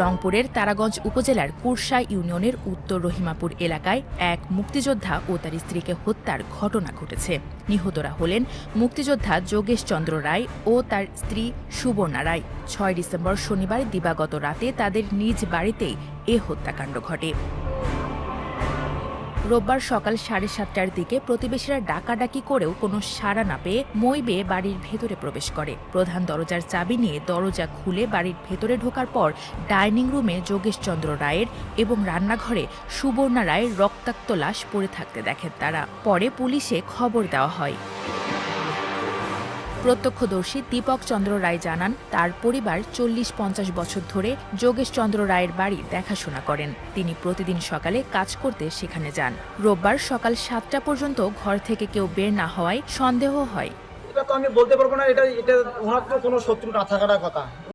রংপুরের তারাগঞ্জ উপজেলার কুরসা ইউনিয়নের উত্তর রহিমাপুর এলাকায় এক মুক্তিযোদ্ধা ও তার স্ত্রীকে হত্যার ঘটনা ঘটেছে। নিহতরা হলেন মুক্তিযোদ্ধা যোগেশ চন্দ্র রায় ও তার স্ত্রী সুবর্ণা রায়। ৬ ডিসেম্বর শনিবার দিবাগত রাতে তাদের নিজ বাড়িতেই এ হত্যাকাণ্ড ঘটে। রোববার সকাল ৭:৩০টার দিকে প্রতিবেশীরা ডাকাডাকি করেও কোনো সাড়া না পেয়ে মই বেয়ে বাড়ির ভেতরে প্রবেশ করে। প্রধান দরজার চাবি নিয়ে দরজা খুলে বাড়ির ভেতরে ঢোকার পর ডাইনিং রুমে যোগেশ চন্দ্র রায়ের এবং রান্নাঘরে সুবর্ণা রায়ের রক্তাক্ত লাশ পড়ে থাকতে দেখেন তারা। পরে পুলিশে খবর দেওয়া হয়। প্রত্যক্ষদর্শী দীপক চন্দ্র রায় জানান, তার পরিবার ৪০-৫০ বছর ধরে যোগেশ চন্দ্র রায়ের বাড়ি দেখাশোনা করেন। তিনি প্রতিদিন সকালে কাজ করতে সেখানে যান। রোববার সকাল ৭টা পর্যন্ত ঘর থেকে কেউ বের না হওয়ায় সন্দেহ হয়। এটা তো আমি বলতে পারবো না, এটা ওনার তো কোনো শত্রু না থাকার কথা।